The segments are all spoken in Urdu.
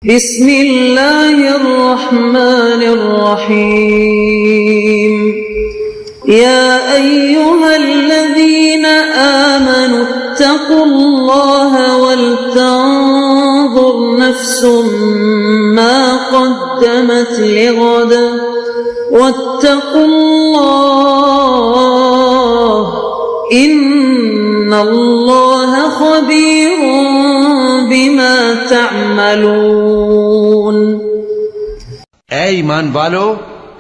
بسم اللہ الرحمن الرحیم یا ایہا الذین آمنوا اتقوا اللہ ولتنظر نفس ما قدمت لغد واتقوا اللہ ان اللہ خبیر بما تعملون۔ اے ایمان والو،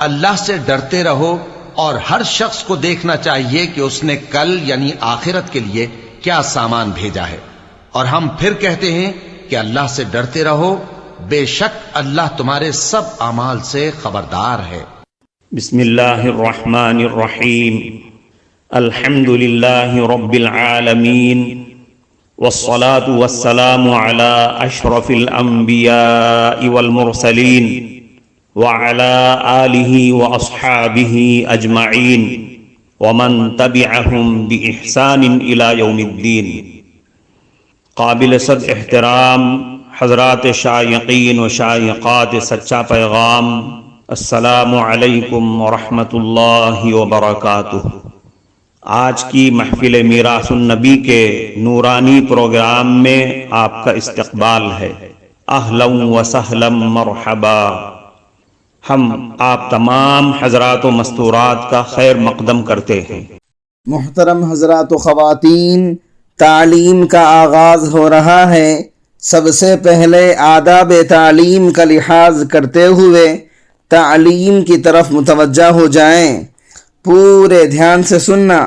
اللہ سے ڈرتے رہو اور ہر شخص کو دیکھنا چاہیے کہ اس نے کل یعنی آخرت کے لیے کیا سامان بھیجا ہے، اور ہم پھر کہتے ہیں کہ اللہ سے ڈرتے رہو، بے شک اللہ تمہارے سب اعمال سے خبردار ہے۔ بسم اللہ الرحمن الرحیم، الحمد للہ رب العالمین، والصلاة والسلام على اشرف الانبیاء والمرسلین وعلى آلہ واصحابہ اجمعین ومن تبعہم بإحسان الى یوم الدین۔ قابل صد احترام حضرات شائقین و شائقات سچا پیغام، السلام علیکم ورحمۃ اللہ وبرکاتہ۔ آج کی محفل میراث النبی کے نورانی پروگرام میں آپ کا استقبال ہے۔ اہلا و سہلا مرحبا۔ ہم آپ تمام حضرات و مستورات کا خیر مقدم کرتے ہیں۔ محترم حضرات و خواتین، تعلیم کا آغاز ہو رہا ہے۔ سب سے پہلے آداب تعلیم کا لحاظ کرتے ہوئے تعلیم کی طرف متوجہ ہو جائیں۔ پورے دھیان سے سننا،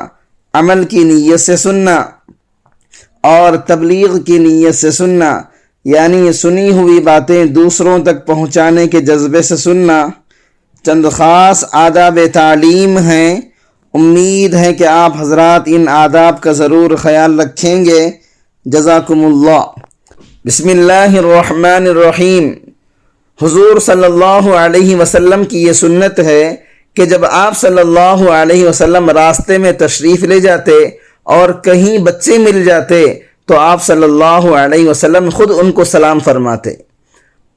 عمل کی نیت سے سننا اور تبلیغ کی نیت سے سننا، یعنی سنی ہوئی باتیں دوسروں تک پہنچانے کے جذبے سے سننا۔ چند خاص آداب تعلیم ہیں، امید ہے کہ آپ حضرات ان آداب کا ضرور خیال رکھیں گے۔ جزاکم اللہ۔ بسم اللہ الرحمن الرحیم۔ حضور صلی اللہ علیہ وسلم کی یہ سنت ہے کہ جب آپ صلی اللہ علیہ وسلم راستے میں تشریف لے جاتے اور کہیں بچے مل جاتے تو آپ صلی اللہ علیہ وسلم خود ان کو سلام فرماتے۔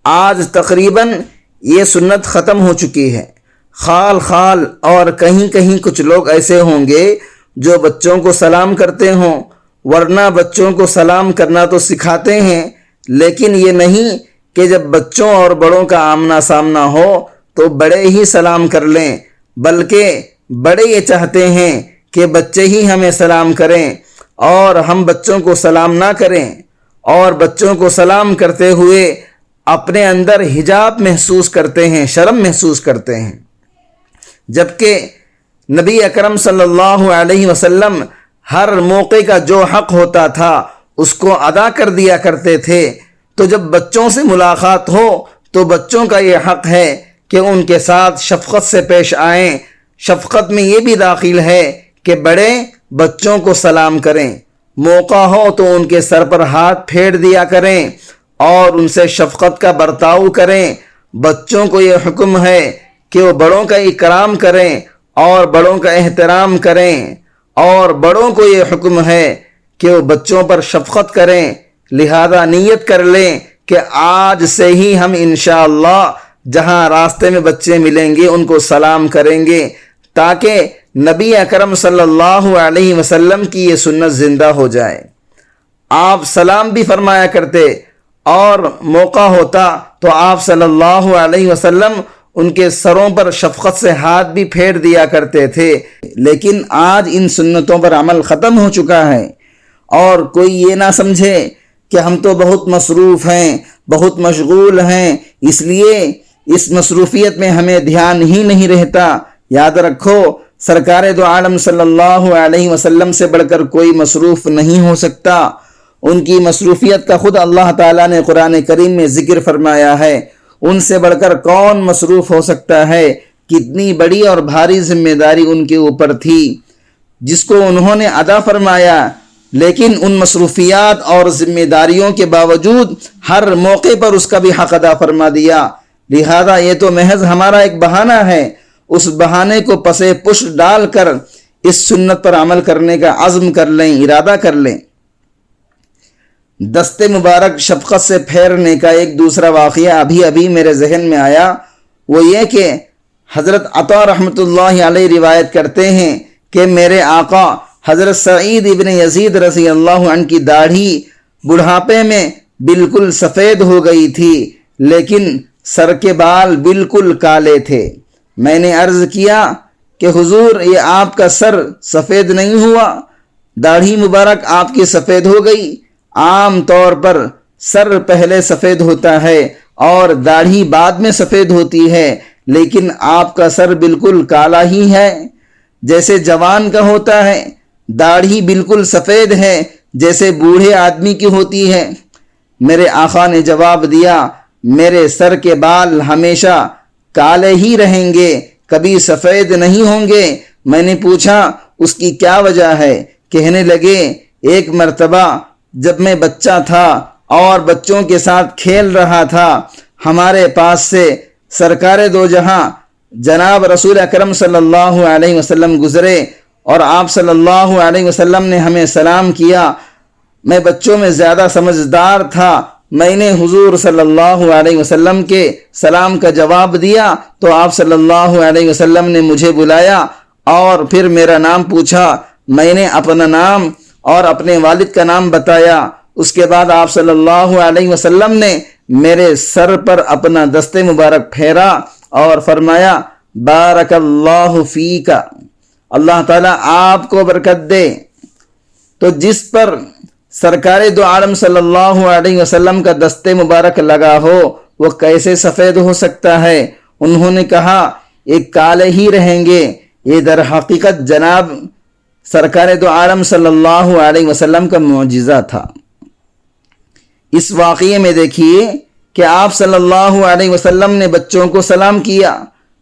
آج تقریباً یہ سنت ختم ہو چکی ہے۔ خال خال اور کہیں کہیں کچھ لوگ ایسے ہوں گے جو بچوں کو سلام کرتے ہوں، ورنہ بچوں کو سلام کرنا تو سکھاتے ہیں، لیکن یہ نہیں کہ جب بچوں اور بڑوں کا آمنا سامنا ہو تو بڑے ہی سلام کر لیں، بلکہ بڑے یہ چاہتے ہیں کہ بچے ہی ہمیں سلام کریں اور ہم بچوں کو سلام نہ کریں، اور بچوں کو سلام کرتے ہوئے اپنے اندر حجاب محسوس کرتے ہیں، شرم محسوس کرتے ہیں۔ جبکہ نبی اکرم صلی اللہ علیہ وسلم ہر موقع کا جو حق ہوتا تھا اس کو ادا کر دیا کرتے تھے۔ تو جب بچوں سے ملاقات ہو تو بچوں کا یہ حق ہے کہ ان کے ساتھ شفقت سے پیش آئیں۔ شفقت میں یہ بھی داخل ہے کہ بڑے بچوں کو سلام کریں، موقع ہو تو ان کے سر پر ہاتھ پھیر دیا کریں اور ان سے شفقت کا برتاؤ کریں۔ بچوں کو یہ حکم ہے کہ وہ بڑوں کا اکرام کریں اور بڑوں کا احترام کریں، اور بڑوں کو یہ حکم ہے کہ وہ بچوں پر شفقت کریں۔ لہذا نیت کر لیں کہ آج سے ہی ہم انشاءاللہ جہاں راستے میں بچے ملیں گے ان کو سلام کریں گے، تاکہ نبی اکرم صلی اللہ علیہ وسلم کی یہ سنت زندہ ہو جائے۔ آپ سلام بھی فرمایا کرتے اور موقع ہوتا تو آپ صلی اللہ علیہ وسلم ان کے سروں پر شفقت سے ہاتھ بھی پھیر دیا کرتے تھے۔ لیکن آج ان سنتوں پر عمل ختم ہو چکا ہے، اور کوئی یہ نہ سمجھے کہ ہم تو بہت مصروف ہیں، بہت مشغول ہیں، اس لیے اس مصروفیت میں ہمیں دھیان ہی نہیں رہتا۔ یاد رکھو، سرکار دو عالم صلی اللہ علیہ وسلم سے بڑھ کر کوئی مصروف نہیں ہو سکتا۔ ان کی مصروفیت کا خود اللہ تعالیٰ نے قرآن کریم میں ذکر فرمایا ہے۔ ان سے بڑھ کر کون مصروف ہو سکتا ہے؟ کتنی بڑی اور بھاری ذمہ داری ان کے اوپر تھی جس کو انہوں نے ادا فرمایا، لیکن ان مصروفیات اور ذمہ داریوں کے باوجود ہر موقع پر اس کا بھی حق ادا فرما دیا۔ لہذا یہ تو محض ہمارا ایک بہانہ ہے، اس بہانے کو پسے پش ڈال کر اس سنت پر عمل کرنے کا عزم کر لیں، ارادہ کر لیں۔ دست مبارک شفقت سے پھیرنے کا ایک دوسرا واقعہ ابھی میرے ذہن میں آیا، وہ یہ کہ حضرت عطا رحمۃ اللہ علیہ روایت کرتے ہیں کہ میرے آقا حضرت سعید ابن یزید رضی اللہ عنہ کی داڑھی بڑھاپے میں بالکل سفید ہو گئی تھی، لیکن سر کے بال بالکل کالے تھے۔ میں نے عرض کیا کہ حضور، یہ آپ کا سر سفید نہیں ہوا، داڑھی مبارک آپ کی سفید ہو گئی۔ عام طور پر سر پہلے سفید ہوتا ہے اور داڑھی بعد میں سفید ہوتی ہے، لیکن آپ کا سر بالکل کالا ہی ہے، جیسے جوان کا ہوتا ہے۔ داڑھی بالکل سفید ہے جیسے بوڑھے آدمی کی ہوتی ہے۔ میرے آقا نے جواب دیا، میرے سر کے بال ہمیشہ کالے ہی رہیں گے، کبھی سفید نہیں ہوں گے۔ میں نے پوچھا اس کی کیا وجہ ہے؟ کہنے لگے، ایک مرتبہ جب میں بچہ تھا اور بچوں کے ساتھ کھیل رہا تھا، ہمارے پاس سے سرکار دو جہاں جناب رسول اکرم صلی اللہ علیہ وسلم گزرے اور آپ صلی اللہ علیہ وسلم نے ہمیں سلام کیا۔ میں بچوں میں زیادہ سمجھدار تھا، میں نے حضور صلی اللہ علیہ وسلم کے سلام کا جواب دیا تو آپ صلی اللہ علیہ وسلم نے مجھے بلایا اور پھر میرا نام پوچھا۔ میں نے اپنا نام اور اپنے والد کا نام بتایا۔ اس کے بعد آپ صلی اللہ علیہ وسلم نے میرے سر پر اپنا دست مبارک پھیرا اور فرمایا، بارک اللہ فیک، اللہ تعالیٰ آپ کو برکت دے۔ تو جس پر سرکار دو عالم صلی اللہ علیہ وسلم کا دست مبارک لگا ہو وہ کیسے سفید ہو سکتا ہے؟ انہوں نے کہا، ایک کالے ہی رہیں گے۔ یہ در حقیقت جناب سرکار دو عالم صلی اللہ علیہ وسلم کا معجزہ تھا۔ اس واقعے میں دیکھیے کہ آپ صلی اللہ علیہ وسلم نے بچوں کو سلام کیا۔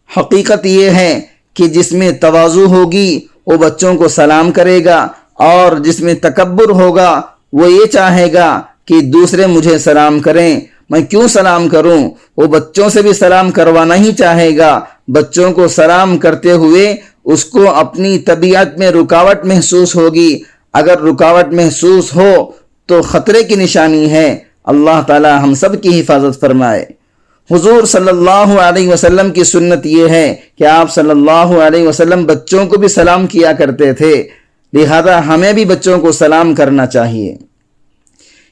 حقیقت یہ ہے کہ جس میں تواضع ہوگی وہ بچوں کو سلام کرے گا، اور جس میں تکبر ہوگا وہ یہ چاہے گا کہ دوسرے مجھے سلام کریں، میں کیوں سلام کروں؟ وہ بچوں سے بھی سلام کروانا ہی چاہے گا۔ بچوں کو سلام کرتے ہوئے اس کو اپنی طبیعت میں رکاوٹ محسوس ہوگی۔ اگر رکاوٹ محسوس ہو تو خطرے کی نشانی ہے۔ اللہ تعالی ہم سب کی حفاظت فرمائے۔ حضور صلی اللہ علیہ وسلم کی سنت یہ ہے کہ آپ صلی اللہ علیہ وسلم بچوں کو بھی سلام کیا کرتے تھے، لہذا ہمیں بھی بچوں کو سلام کرنا چاہیے۔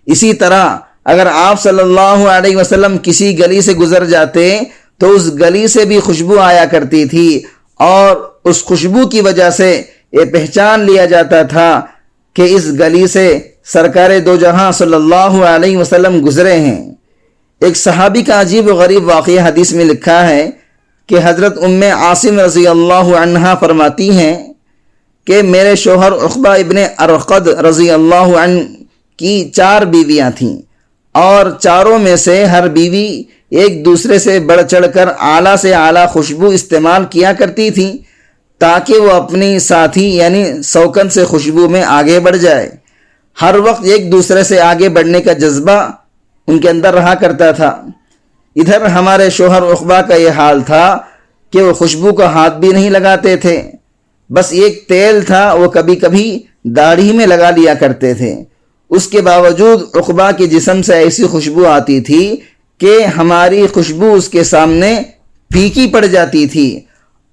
اسی طرح اگر آپ صلی اللہ علیہ وسلم کسی گلی سے گزر جاتے تو اس گلی سے بھی خوشبو آیا کرتی تھی، اور اس خوشبو کی وجہ سے یہ پہچان لیا جاتا تھا کہ اس گلی سے سرکار دو جہاں صلی اللہ علیہ وسلم گزرے ہیں۔ ایک صحابی کا عجیب و غریب واقعہ حدیث میں لکھا ہے کہ حضرت ام عاصم رضی اللہ عنہا فرماتی ہیں کہ میرے شوہر عقبہ ابن ارقد رضی اللہ عنہ کی 4 بیویاں تھیں، اور چاروں میں سے ہر بیوی ایک دوسرے سے بڑھ چڑھ کر اعلیٰ سے اعلیٰ خوشبو استعمال کیا کرتی تھی تاکہ وہ اپنی ساتھی یعنی سوکن سے خوشبو میں آگے بڑھ جائے۔ ہر وقت ایک دوسرے سے آگے بڑھنے کا جذبہ ان کے اندر رہا کرتا تھا۔ ادھر ہمارے شوہر عقبہ کا یہ حال تھا کہ وہ خوشبو کا ہاتھ بھی نہیں لگاتے تھے، بس ایک تیل تھا وہ کبھی کبھی داڑھی میں لگا لیا کرتے تھے۔ اس کے باوجود عقبہ کے جسم سے ایسی خوشبو آتی تھی کہ ہماری خوشبو اس کے سامنے پھیکی پڑ جاتی تھی،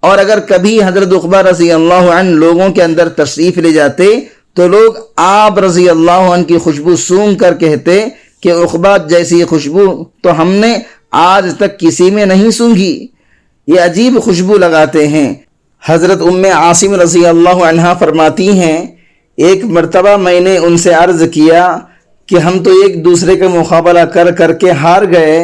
اور اگر کبھی حضرت عقبہ رضی اللہ عنہ لوگوں کے اندر تشریف لے جاتے تو لوگ آپ رضی اللہ عنہ کی خوشبو سونگھ کر کہتے کہ عقبہ جیسی خوشبو تو ہم نے آج تک کسی میں نہیں سونگھی، یہ عجیب خوشبو لگاتے ہیں۔ حضرت ام عاصم رضی اللہ عنہا فرماتی ہیں، ایک مرتبہ میں نے ان سے عرض کیا کہ ہم تو ایک دوسرے کا مقابلہ کر کر کے ہار گئے،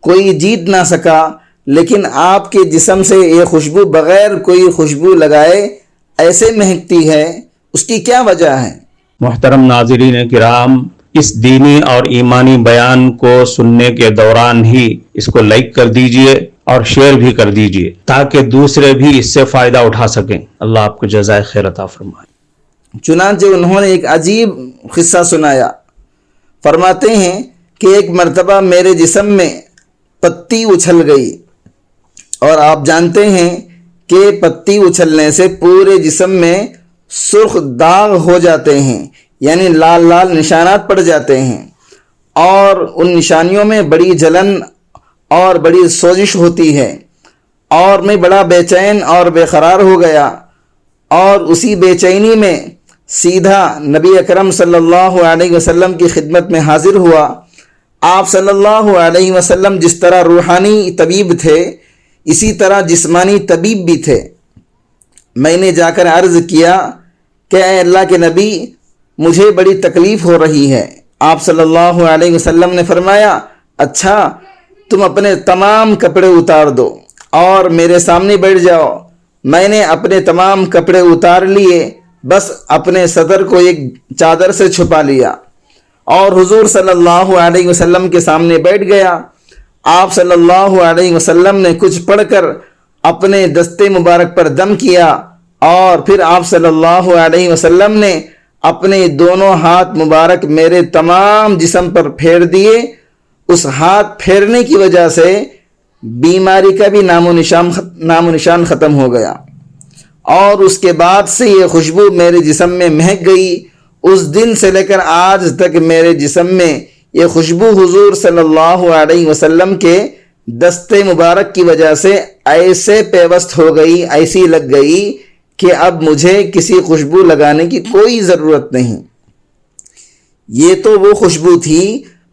کوئی جیت نہ سکا، لیکن آپ کے جسم سے یہ خوشبو بغیر کوئی خوشبو لگائے ایسے مہکتی ہے، اس کی کیا وجہ ہے؟ محترم ناظرین کرام، اس دینی اور ایمانی بیان کو سننے کے دوران ہی اس کو لائک کر دیجئے اور شیئر بھی کر دیجئے تاکہ دوسرے بھی اس سے فائدہ اٹھا سکیں۔ اللہ آپ کو جزائے خیر عطا فرمائے۔ چنانچہ انہوں نے ایک عجیب قصہ سنایا۔ فرماتے ہیں کہ ایک مرتبہ میرے جسم میں پتی اچھل گئی، اور آپ جانتے ہیں کہ پتی اچھلنے سے پورے جسم میں سرخ داغ ہو جاتے ہیں، یعنی لال لال نشانات پڑ جاتے ہیں۔ اور ان نشانیوں میں بڑی جلن اور بڑی سوزش ہوتی ہے، اور میں بڑا بے چین اور بے قرار ہو گیا، اور اسی بے چینی میں سیدھا نبی اکرم صلی اللہ علیہ وسلم کی خدمت میں حاضر ہوا۔ آپ صلی اللہ علیہ وسلم جس طرح روحانی طبیب تھے، اسی طرح جسمانی طبیب بھی تھے۔ میں نے جا کر عرض کیا کہ اے اللہ کے نبی، مجھے بڑی تکلیف ہو رہی ہے۔ آپ صلی اللہ علیہ وسلم نے فرمایا، اچھا تم اپنے تمام کپڑے اتار دو اور میرے سامنے بیٹھ جاؤ۔ میں نے اپنے تمام کپڑے اتار لیے، بس اپنے صدر کو ایک چادر سے چھپا لیا اور حضور صلی اللہ علیہ وسلم کے سامنے بیٹھ گیا۔ آپ صلی اللہ علیہ وسلم نے کچھ پڑھ کر اپنے دستے مبارک پر دم کیا، اور پھر آپ صلی اللہ علیہ وسلم نے اپنے دونوں ہاتھ مبارک میرے تمام جسم پر پھیر دیے۔ اس ہاتھ پھیرنے کی وجہ سے بیماری کا بھی نام و نشان ختم ہو گیا، اور اس کے بعد سے یہ خوشبو میرے جسم میں مہک گئی۔ اس دن سے لے کر آج تک میرے جسم میں یہ خوشبو حضور صلی اللہ علیہ وسلم کے دستے مبارک کی وجہ سے ایسے پیوست ہو گئی، ایسی لگ گئی کہ اب مجھے کسی خوشبو لگانے کی کوئی ضرورت نہیں۔ یہ تو وہ خوشبو تھی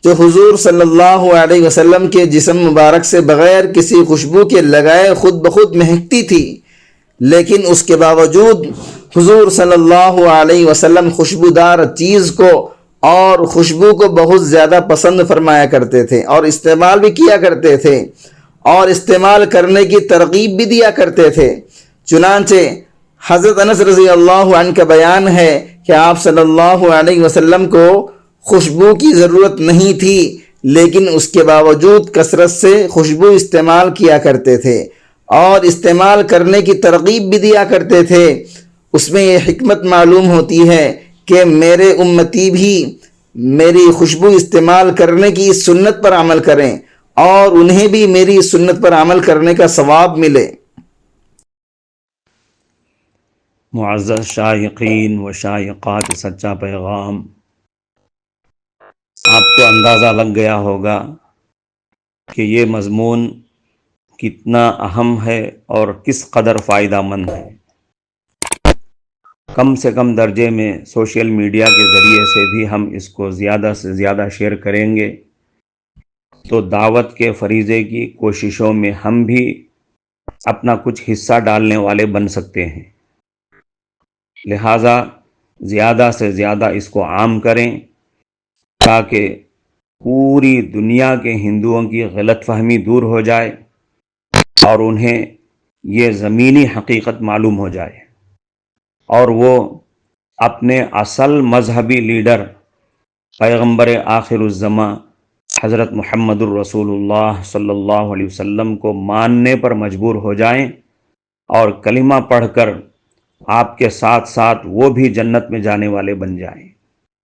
جو حضور صلی اللہ علیہ وسلم کے جسم مبارک سے بغیر کسی خوشبو کے لگائے خود بخود مہکتی تھی، لیکن اس کے باوجود حضور صلی اللہ علیہ وسلم خوشبودار چیز کو اور خوشبو کو بہت زیادہ پسند فرمایا کرتے تھے، اور استعمال بھی کیا کرتے تھے، اور استعمال کرنے کی ترغیب بھی دیا کرتے تھے۔ چنانچہ حضرت انس رضی اللہ عنہ کا بیان ہے کہ آپ صلی اللہ علیہ وسلم کو خوشبو کی ضرورت نہیں تھی، لیکن اس کے باوجود کثرت سے خوشبو استعمال کیا کرتے تھے اور استعمال کرنے کی ترغیب بھی دیا کرتے تھے۔ اس میں یہ حکمت معلوم ہوتی ہے کہ میرے امتی بھی میری خوشبو استعمال کرنے کی اس سنت پر عمل کریں، اور انہیں بھی میری اس سنت پر عمل کرنے کا ثواب ملے۔ معزز شائقین و شائقات سچا پیغام، آپ کو اندازہ لگ گیا ہوگا کہ یہ مضمون کتنا اہم ہے اور کس قدر فائدہ مند ہے۔ کم سے کم درجے میں سوشل میڈیا کے ذریعے سے بھی ہم اس کو زیادہ سے زیادہ شیئر کریں گے تو دعوت کے فریضے کی کوششوں میں ہم بھی اپنا کچھ حصہ ڈالنے والے بن سکتے ہیں۔ لہٰذا زیادہ سے زیادہ اس کو عام کریں تاکہ پوری دنیا کے ہندوؤں کی غلط فہمی دور ہو جائے اور انہیں یہ زمینی حقیقت معلوم ہو جائے، اور وہ اپنے اصل مذہبی لیڈر پیغمبر آخر الزماں حضرت محمد الرسول اللہ صلی اللہ علیہ وسلم کو ماننے پر مجبور ہو جائیں، اور کلمہ پڑھ کر آپ کے ساتھ ساتھ وہ بھی جنت میں جانے والے بن جائیں۔